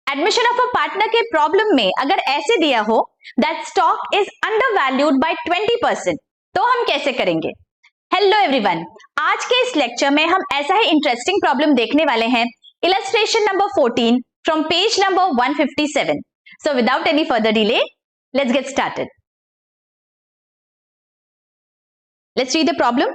Admission of a partner के problem में अगर ऐसे दिया हो that stock is undervalued by 20%, तो हम कैसे करेंगे? हेलो एवरीवन, आज के इस लेक्चर में हम ऐसा ही इंटरेस्टिंग प्रॉब्लम देखने वाले हैं, illustration number 14 from page number 157. So without any further delay, let's get started. Let's read the problem.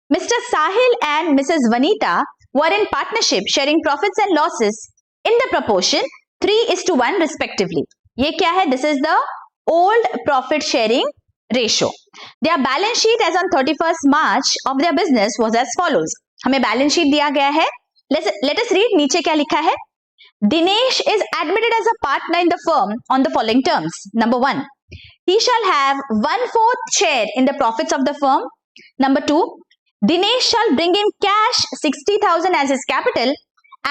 Mr. Sahil and Mrs. Vanita were in partnership sharing profits and losses in the proportion 3:1 respectively. ये क्या है? This is the old profit sharing ratio. Their balance sheet as on 31st March of their business was as follows. हमें balance sheet दिया गया है. Let us read नीचे क्या लिखा है. Dinesh is admitted as a partner in the firm on the following terms. Number 1, he shall have 1/4 share in the profits of the firm. Number 2, Dinesh shall bring in cash 60,000 as his capital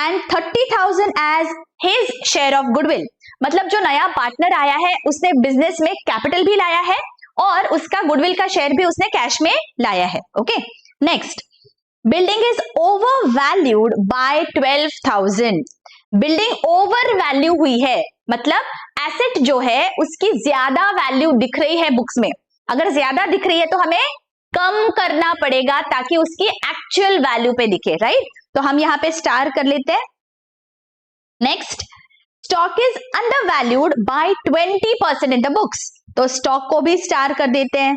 and 30,000 as his share of goodwill. मतलब जो नया partner आया है उसने business में capital भी लाया है और उसका गुडविल का शेयर भी उसने कैश में लाया है. Okay, next, building is over valued bye 12,000. Building over value हुई है, मतलब एसेट जो है उसकी ज्यादा वैल्यू दिख रही है बुक्स में. अगर ज्यादा दिख रही है तो हमें कम करना पड़ेगा ताकि उसकी एक्चुअल वैल्यू पे दिखे, राइट? तो हम यहां पे स्टार कर लेते हैं. Next, stock is undervalued by 20% in the books, तो स्टॉक को भी स्टार कर देते हैं.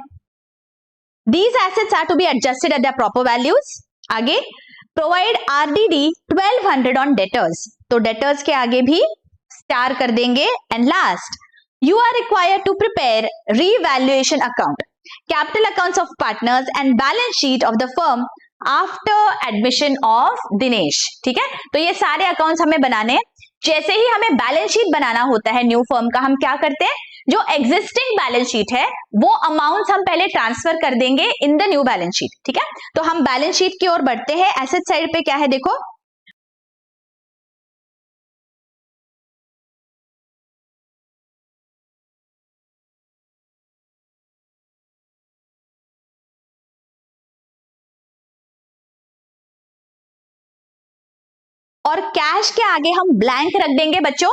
These assets are to be adjusted at the proper values. आगे, प्रोवाइड आरडीडी 1200 ऑन डेटर्स, तो डेटर्स के आगे भी स्टार कर देंगे. And last, you are required to prepare revaluation account, capital accounts of partners and balance sheet of the firm after admission of Dinesh. ठीक है, तो ये सारे अकाउंट्स हमें बनाने हैं. जैसे ही हमें बैलेंस शीट बनाना होता है न्यू फर्म का, हम क्या करते हैं, जो एग्जिस्टिंग बैलेंस शीट है वो अमाउंट्स हम पहले ट्रांसफर कर देंगे in the new balance sheet. ठीक है, तो हम बैलेंस शीट की ओर बढ़ते हैं. एसेट साइड पे क्या है देखो, और कैश के आगे हम ब्लैंक रख देंगे बच्चों.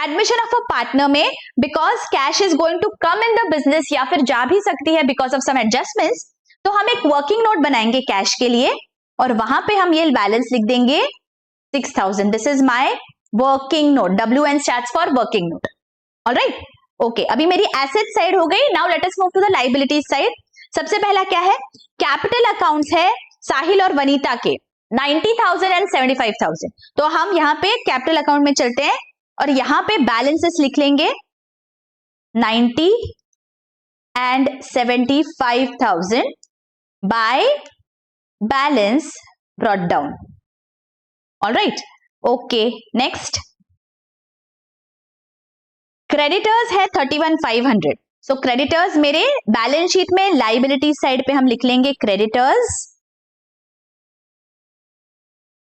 एडमिशन ऑफ अ पार्टनर में because cash is going to come in the business या फिर जा भी सकती है बिकॉज ऑफ सम एडजस्टमेंट्स, तो हम एक वर्किंग नोट बनाएंगे कैश के लिए और वहां पे हम ये बैलेंस लिख देंगे 6,000. This is my working note. WN stands for working note. Alright, okay, अभी मेरी एसेट साइड हो गई. Now let us move to the liabilities side. सबसे पहला क्या है, कैपिटल अकाउंट्स है साहिल और वनीता के 90,000 एंड 75,000. तो हम यहाँ पे कैपिटल अकाउंट में चलते हैं और यहाँ पे बैलेंसेस लिख लेंगे 90 and 75,000 by balance brought down. Alright, okay. Next, creditors है 31,500. सो क्रेडिटर्स मेरे बैलेंस शीट में लायबिलिटी साइड पे हम लिख लेंगे क्रेडिटर्स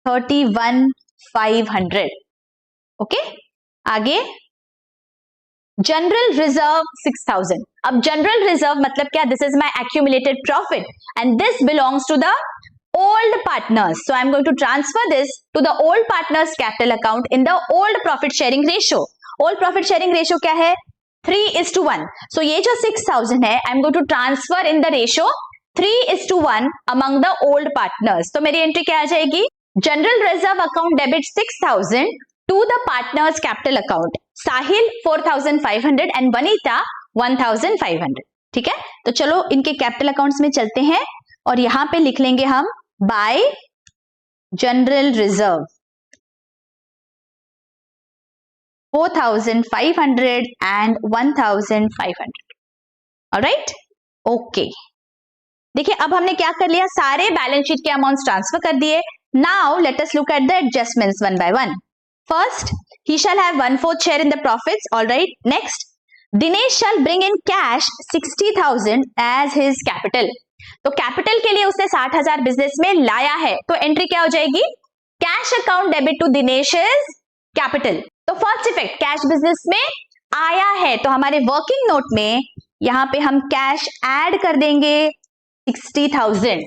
31,500. ओके, आगे जनरल रिजर्व 6,000. अब जनरल रिजर्व मतलब क्या, this is my accumulated profit and this belongs to the old partners. So I am going to transfer this to the old partners capital account in the old profit sharing ratio. Old profit sharing ratio क्या है, 3:1. So ये जो 6,000 है, I am going to transfer in the ratio 3:1 among the old partners. तो मेरी entry क्या आ जाएगी, general reserve account debit 6,000 to the partners capital account. Sahil 4,500 and Vanita 1,500. ठीक है, तो चलो इनके कैपिटल अकाउंट्स में चलते हैं और यहां पे लिख लेंगे हम bye general reserve 4,500 and 1,500. Alright, okay. देखिए अब हमने क्या कर लिया, सारे बैलेंस शीट के अमाउंट्स ट्रांसफर कर दिए. Now let us look at the adjustments one by one. First, he shall have 1/4 share in the profits. All right. Next, Dinesh shall bring in cash 60,000 as his capital. तो capital के लिए उसने 60,000 business में लाया है, तो entry क्या हो जाएगी, cash account debit to Dinesh is capital. तो फर्स्ट इफेक्ट, कैश बिजनेस में आया है तो हमारे वर्किंग नोट में यहां पे हम कैश ऐड कर देंगे 60,000.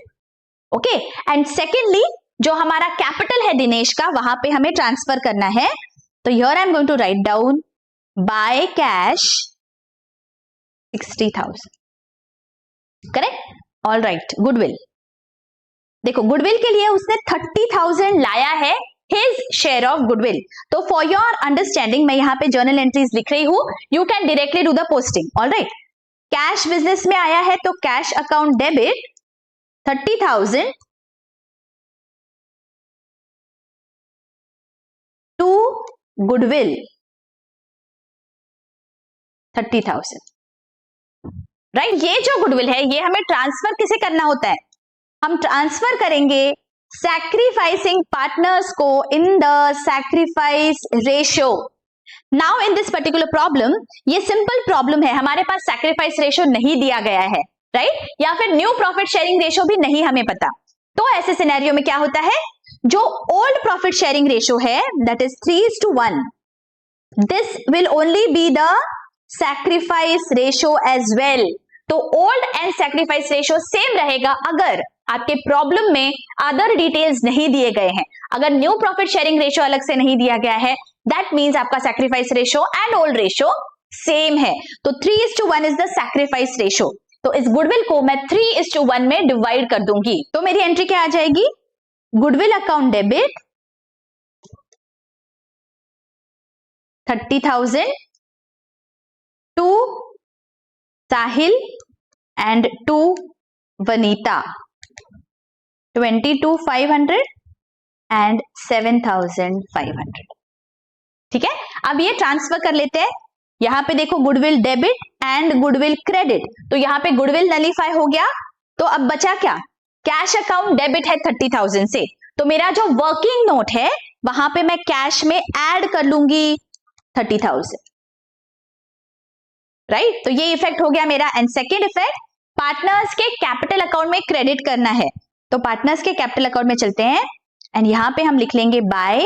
ओके, एंड सेकेंडली जो हमारा कैपिटल है दिनेश का, वहां पे हमें ट्रांसफर करना है तो here I am going to write down by cash 60,000, correct? All right, goodwill, देखो गुडविल के लिए उसने 30,000 लाया है, हिज शेयर ऑफ गुडविल। तो फॉर योर अंडरस्टैंडिंग मैं यहां पे जर्नल एंट्रीज लिख रही हूं, you can directly do the posting. All right, cash business में आया है तो cash account debit 30,000 to goodwill 30,000, right? ये जो गुडविल है ये हमें ट्रांसफर किसे करना होता है? हम ट्रांसफर करेंगे सैक्रिफाइसिंग पार्टनर्स को in the sacrifice ratio. Now in this particular problem, ये सिंपल प्रॉब्लम है, हमारे पास सैक्रिफाइस रेशियो नहीं दिया गया है, राइट? या फिर न्यू प्रॉफिट शेयरिंग रेशियो भी नहीं हमें पता। तो ऐसे सिनेरियो में क्या होता है, जो ओल्ड प्रॉफिट शेयरिंग रेशियो है that is 3:1, this will only be the sacrifice ratio as well. तो old and sacrifice ratio same रहेगा अगर आपके प्रॉब्लम में अदर डिटेल्स नहीं दिए गए हैं। अगर न्यू प्रॉफिट शेयरिंग रेशियो अलग से नहीं दिया गया है, दैट मीन्स आपका sacrifice ratio and old ratio same है। तो 3:1 इज द सैक्रिफाइस रेशियो। तो इस गुडविल को मैं 3:1 में डिवाइड कर दूंगी। तो मेरी एंट्री क्या आ जाएगी, goodwill account debit 30,000 to Sahil and to Vanita 22,500 and 7,500, ठीक है? अब ये ट्रांसफर कर लेते हैं। यहां पे देखो goodwill debit and goodwill credit, तो यहां पे गुडविल नलीफाई हो गया। तो अब बचा क्या, कैश अकाउंट डेबिट है 30,000 से, तो मेरा जो वर्किंग नोट है वहां पे मैं कैश में ऐड कर लूंगी 30,000, राइट? तो ये इफेक्ट हो गया मेरा। एंड सेकेंड इफेक्ट, पार्टनर्स के कैपिटल अकाउंट में क्रेडिट करना है, तो पार्टनर्स के कैपिटल अकाउंट में चलते हैं एंड यहां पे हम लिख लेंगे बाय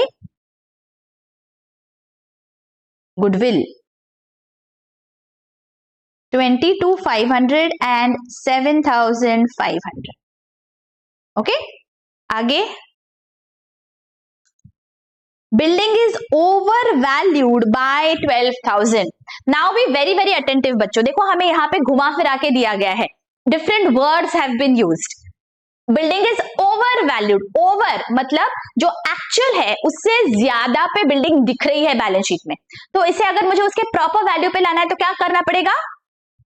गुडविल 22,500 एंड 7,500, ओके? आगे, building is over valued bye 12,000। Now be very very attentive बच्चों, देखो हमें यहाँ पे घुमा फिरा के दिया गया है, different words have been used. Building is overvalued, over मतलब जो एक्चुअल है उससे ज्यादा पे बिल्डिंग दिख रही है बैलेंस शीट में। तो इसे अगर मुझे उसके प्रॉपर वैल्यू पे लाना है तो क्या करना पड़ेगा,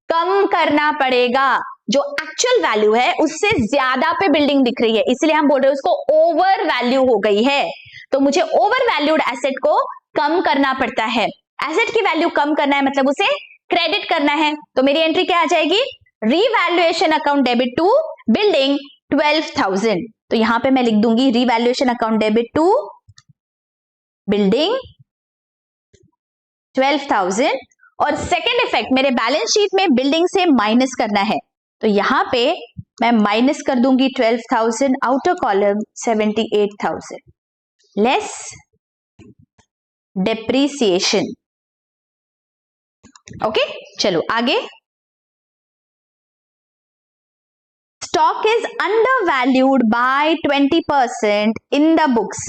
कम करना पड़ेगा। जो एक्चुअल वैल्यू है उससे ज्यादा पे बिल्डिंग दिख रही है, इसलिए हम बोल रहे हैं उसको ओवर वैल्यू हो गई है। तो मुझे ओवर वैल्यूड एसेट को कम करना पड़ता है। एसेट की वैल्यू कम करना है मतलब उसे क्रेडिट करना है। तो मेरी एंट्री क्या आ जाएगी, revaluation account debit to building 12,000। तो यहां पे मैं लिख दूंगी revaluation account debit to building 12,000। और सेकेंड इफेक्ट, मेरे बैलेंस शीट में बिल्डिंग से माइनस करना है, तो यहां पे मैं माइनस कर दूंगी 12,000, outer column 78,000 less depreciation, okay? चलो आगे, stock is undervalued by 20% in the books.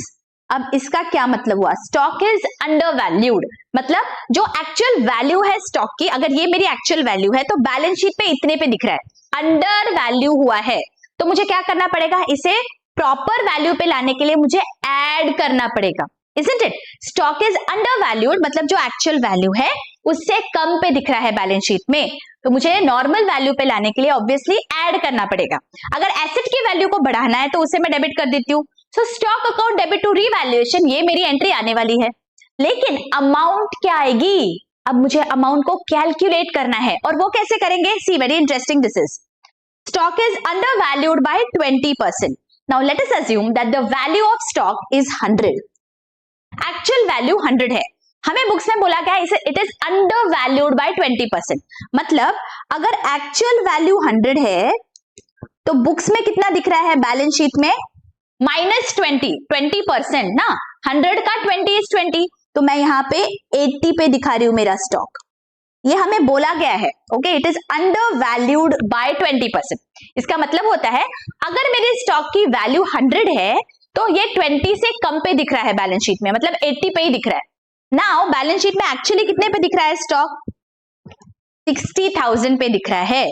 अब इसका क्या मतलब हुआ, स्टॉक इज अंडर वैल्यूड मतलब जो एक्चुअल वैल्यू है स्टॉक की, अगर ये मेरी एक्चुअल वैल्यू है तो बैलेंस शीट पे इतने पे दिख रहा है, अंडर वैल्यू हुआ है। तो मुझे क्या करना पड़ेगा, इसे प्रॉपर वैल्यू पे लाने के लिए मुझे ऐड करना पड़ेगा, isn't it? Stock is under valued मतलब जो एक्चुअल वैल्यू है उससे कम पे दिख रहा है बैलेंस शीट में, तो मुझे नॉर्मल वैल्यू पे लाने के लिए ऑब्वियसली ऐड करना पड़ेगा। अगर एसेट की वैल्यू को बढ़ाना है तो उसे मैं डेबिट कर देती हूँ। So stock account debit to revaluation, ये मेरी एंट्री आने वाली है। लेकिन अमाउंट क्या आएगी, अब मुझे अमाउंट को कैलकुलेट करना है, और वो कैसे करेंगे, see very interesting this is. Stock is undervalued by 20%। Now let us assume that the value of stock is 100, actual value 100 है, हमें बुक्स में बोला गया है it is undervalued by 20%। मतलब अगर एक्चुअल वैल्यू 100 है तो बुक्स में कितना दिख रहा है बैलेंस शीट में, -20% ना, 100 का 20 is 20, तो मैं यहाँ पे 80 पे दिखा रही हूं मेरा स्टॉक, ये हमें बोला गया है, okay? It is undervalued by 20%। इसका मतलब होता है अगर मेरे स्टॉक की वैल्यू 100 है तो ये 20 से कम पे दिख रहा है बैलेंस शीट में, मतलब 80 पे ही दिख रहा है। नाउ बैलेंस शीट में एक्चुअली कितने पे दिख रहा है स्टॉक? 60,000 पे दिख रहा है।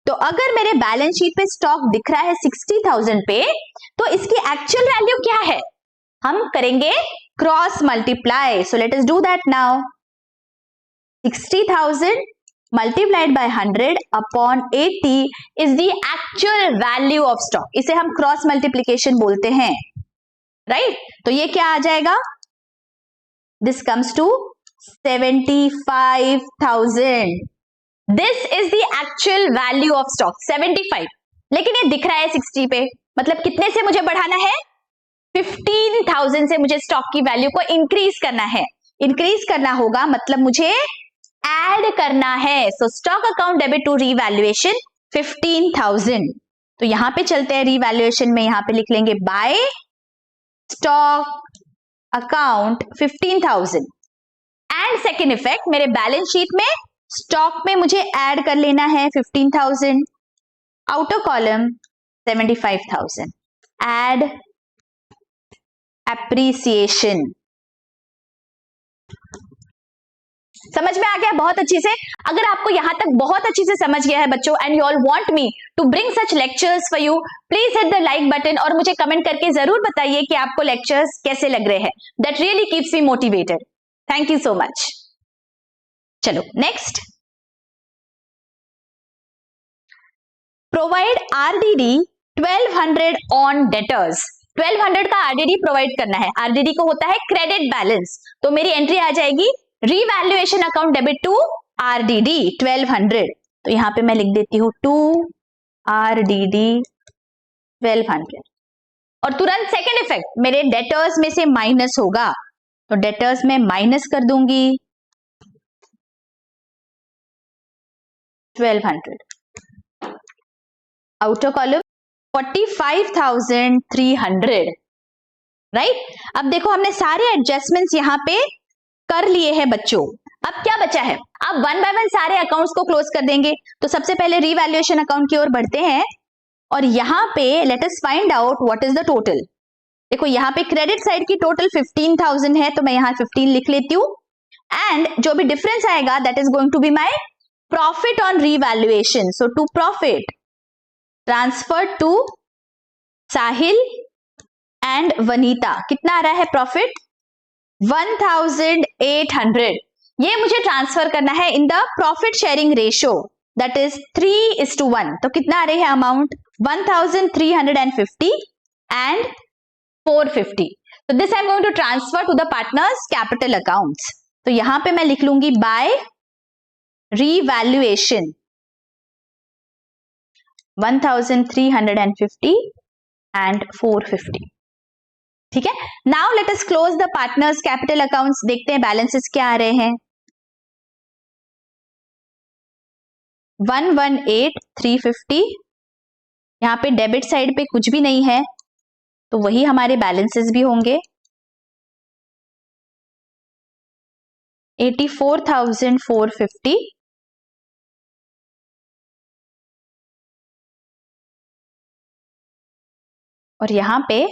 तो अगर मेरे बैलेंस शीट पे स्टॉक दिख रहा है 60,000 पे, तो इसकी एक्चुअल वैल्यू क्या है? हम करेंगे cross multiply. So let us do that now. 60,000 multiplied by 100 upon 80 is the actual value of stock. इसे हम क्रॉस मल्टीप्लीकेशन बोलते हैं, राइट? तो ये क्या आ जाएगा? This comes to 75,000. This is the actual value of stock 75. लेकिन ये दिख रहा है 60 पे, मतलब कितने से मुझे बढ़ाना है? 15,000 से मुझे स्टॉक की वैल्यू को इंक्रीज करना है। इंक्रीज करना होगा मतलब मुझे ऐड करना है। So stock account debit to revaluation 15,000। तो यहां पे चलते हैं रीवैल्यूएशन में, यहां पे लिख लेंगे by stock account 15,000। And second effect, मेरे बैलेंस शीट में स्टॉक में मुझे ऐड कर लेना है 15,000, आउटर कॉलम 75,000, एड एप्रिसिएशन। समझ में आ गया बहुत अच्छी से? अगर आपको यहां तक बहुत अच्छी से समझ गया है बच्चों, and you all want me to bring such lectures for you, please hit the like button और मुझे कमेंट करके जरूर बताइए कि आपको लेक्चर्स कैसे लग रहे हैं। That really keeps me motivated. Thank you so much. चलो next, provide RDD 1200 on debtors. 1200 का आरडीडी प्रोवाइड करना है। आरडीडी को होता है क्रेडिट बैलेंस, तो मेरी एंट्री आ जाएगी revaluation account debit to RDD 1200। तो यहां पे मैं लिख देती हूं टू आरडीडी 1200 और तुरंत सेकेंड इफेक्ट, मेरे डेटर्स में से माइनस होगा, तो डेटर्स में माइनस कर दूंगी 1200, आउटर कॉलम 45,300, राइट? अब देखो हमने सारे एडजस्टमेंट्स यहां पे कर लिए हैं बच्चों। अब क्या बचा है? अब वन बाय वन सारे अकाउंट्स को क्लोज कर देंगे। तो सबसे पहले रीवैल्यूएशन अकाउंट की ओर बढ़ते हैं और यहां पे let us find out what is the total. देखो यहां पे क्रेडिट साइड की टोटल 15,000 है, तो मैं यहां 15 लिख लेती हूं, एंड जो भी डिफरेंस आएगा that is going to be my profit on revaluation. So to profit transfer to Sahil and Vanita, कितना आ रहा है प्रॉफिट? 1,800। ये मुझे ट्रांसफर करना है in the profit sharing ratio, that is 3:1। तो कितना आ रही है अमाउंट? 1,350 एंड 450। तो this I am going to transfer to the partners capital accounts. तो यहां पे मैं लिख लूंगी बाय रीवैल्यूएशन 1,350 एंड 450। ठीक है, now let us close the partners capital accounts. देखते हैं बैलेंसेस क्या आ रहे हैं। 118,350, यहां पे डेबिट साइड पे कुछ भी नहीं है, तो वही हमारे बैलेंसेस भी होंगे। 84,450 और यहां पे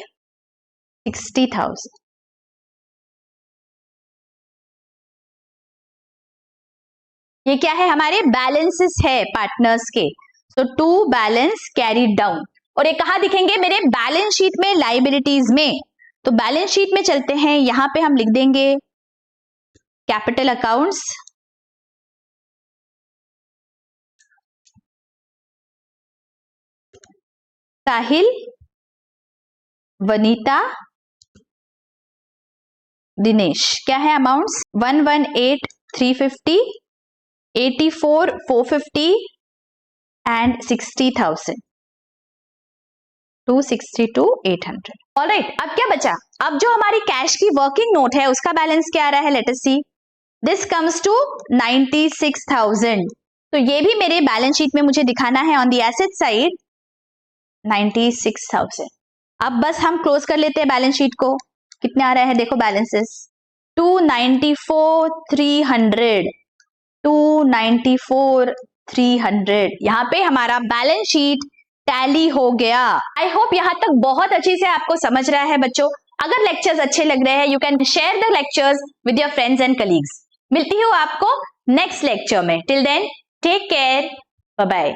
60,000। ये क्या है? हमारे बैलेंसेस है पार्टनर्स के। सो टू बैलेंस कैरीड डाउन, और ये कहां दिखेंगे? मेरे बैलेंस शीट में लाइबिलिटीज में। तो बैलेंस शीट में चलते हैं, यहां पे हम लिख देंगे कैपिटल अकाउंट्स, साहिल, वनीता, दिनेश। क्या है अमाउंट्स? 118,350, 84,450 एंड 60,000, 262,800। ऑलराइट, अब क्या बचा? अब जो हमारी कैश की वर्किंग नोट है उसका बैलेंस क्या आ रहा है? Let us see. This comes to 96,000। तो ये भी मेरे बैलेंस शीट में मुझे दिखाना है ऑन द एसेट साइड 96,000। अब बस हम क्लोज कर लेते हैं बैलेंस शीट को। कितने आ रहा है? देखो बैलेंसेस 294,300, 294,300। यहाँ पे हमारा बैलेंस शीट टैली हो गया। आई होप यहाँ तक बहुत अच्छी से आपको समझ रहा है बच्चों। अगर लेक्चर्स अच्छे लग रहे हैं, you can share the lectures with your friends and colleagues. मिलती हूँ आपको नेक्स्ट लेक्चर में। Till then take care, bye bye.